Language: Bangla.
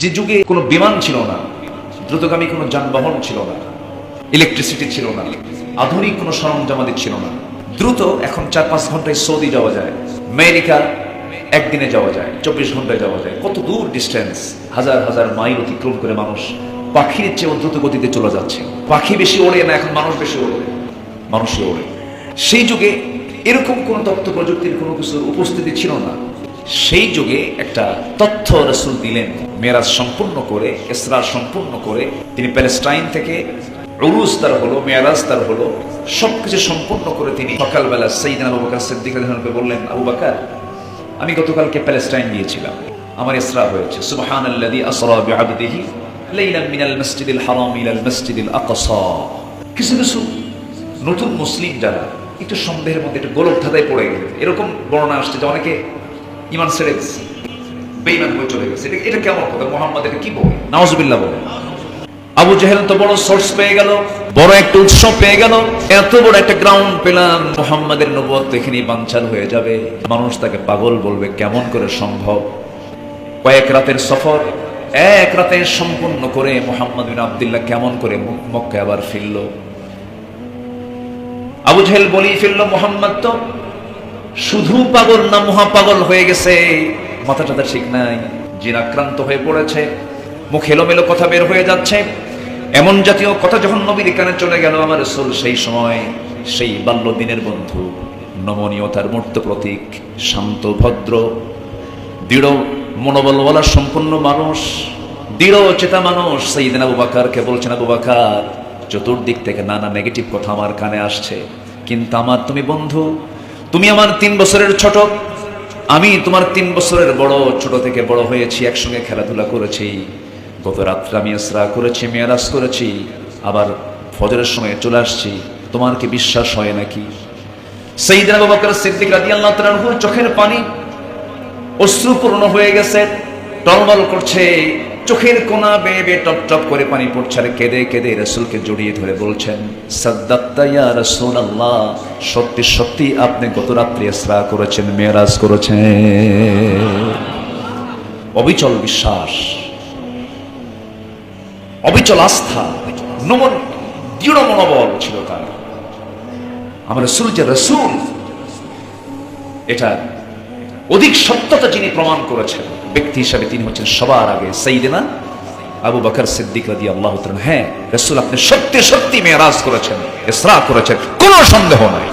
যে যুগে কোনো বিমান ছিল না, দ্রুতগামী কোনো যানবাহন ছিল না, ইলেকট্রিসিটি ছিল না, আধুনিক কোনো সরঞ্জামাদি ছিল না, দ্রুত এখন 4-5 ঘন্টায় সৌদি যাওয়া যায়, আমেরিকা একদিনে যাওয়া যায়, 24 ঘন্টায় যাওয়া যায়। কত দূর ডিস্টেন্স, হাজার হাজার মাইল অতিক্রম করে মানুষ পাখির চেয়ে দ্রুত গতিতে চলে যাচ্ছে। পাখি বেশি ওড়ে না, এখন মানুষ বেশি ওড়ে, মানুষই ওড়ে। সেই যুগে এরকম কোন তথ্য প্রযুক্তির কোনো কিছুর উপস্থিতি ছিল না। সেই যুগে একটা তথ্য রাসূল দিলেন, মেরাজ সম্পূর্ণ করে, ইসরা সম্পূর্ণ করে তিনি প্যালেস্টাইন থেকে উরুজ তার হলো, মেরাজ তার হলো, সবকিছু সম্পূর্ণ করে তিনি সকালবেলা সাইয়েদনা আবু বকর সিদ্দিক রাদিয়াল্লাহু আনহু বললেন, আবু বকর, আমি গতকালকে প্যালেস্টাইন গিয়েছিলাম, আমার ইসরা হয়েছে। সুবহানাল্লাযী আসরা বিআবদিহি লাইলান মিনাল মাসজিদিল হারাম ইলাল মাসজিদিল আকসা। কিছু কিছু নতুন মুসলিম যারা একটু সন্দেহের মধ্যে একটু গোলক ধাঁধায় পড়ে গেছে, এরকম বর্ণনা আসছে যে অনেকে ইমান ছেড়ে গেছে, বেঈমান হয়ে চলে গেছে। এটা কেমন কথা? মুহাম্মদ এটা কি বলে? নাউজুবিল্লাহ বলে। আবু জেহেল তো বড় সোর্স পেয়ে গেল, বড় একটা উৎস পেয়ে গেল, এত বড় একটা গ্রাউন্ড পেলাম, মুহাম্মাদের নবুয়ত এখানেই বানচাল হয়ে যাবে, মানুষ তাকে পাগল বলবে, কেমন করে সম্ভব? কয়েক রাতের সফর, এক রাতে সম্পূর্ণ করে মুহাম্মদ বিন আব্দুল্লাহ কেমন করে মক্কায় আবার ফিরল? আবু জেহেল বলেই ফেলল, মুহাম্মদ তো শুধু পাগল না, মহা পাগল হয়ে গেছে, মাথাটা ঠিক নাই, জিন আক্রান্ত হয়ে পড়েছে, মুখ এলোমেলো কথা বের হয়ে যাচ্ছে। এমন জাতীয় কথা যখন নবীর কানে চলে গেল, আমার রাসূল সেই সময় সেই বাল্য দিনের বন্ধু, নমনীয়তার মূর্ত প্রতীক, শান্ত ভদ্র দৃঢ় মনোবলওয়ালা সম্পূর্ণ মানুষ, দৃঢ় চেতা মানুষ সাইয়েদনা আবু বকরকে বলছেন, আবু বকর, চতুর্দিক থেকে নানা নেগেটিভ কথা আমার কানে আসছে, কিন্তু আমার তুমি বন্ধু, তুমি আমার 3 বছরের ছোট, আমি তোমার 3 বছরের বড়, ছোট থেকে বড় হয়েছি, একসঙ্গে খেলাধুলা করেছি, গত রাত্রে আমি ইসরা করেছি, মেরাজ করেছি, আবার ফজরের সময় চলে আসছি, তোমার কি বিশ্বাস হয় নাকি? সাইয়েদনা আবু বকর সিদ্দিক রাদিয়াল্লাহু তাআলা আনহু চোখের পানি অশ্রুপূর্ণ হয়ে গেছে, টলমল করছে, চোখের কোনা বেয়ে বেয়ে টপ টপ করে পানি পড়ছে, আর কেঁদে কেঁদে রাসূলকে জড়িয়ে ধরে বলছেন, সাদ্দাক্তা ইয়া রাসূলুল্লাহ, সত্যি সত্যি আপনি গত রাত্রে ইসরা করেছেন, মেরাজ করেছেন। অবিচল বিশ্বাস, অবিচল আস্থা, দৃঢ় মনোবল ছিল তার। আমার রাসূল যে রাসূল, এটা অধিক সত্যতা যিনি প্রমাণ করেছেন ব্যক্তি হিসাবে, তিনি হচ্ছেন সবার আগে সাইয়েদনা আবু বকর সিদ্দিক রাদিয়াল্লাহু তাআলা। হ্যাঁ, রাসূল আপনি সত্যি সত্যি মেরাজ করেছেন, ইসরা করেছেন, কোনো সন্দেহ নাই।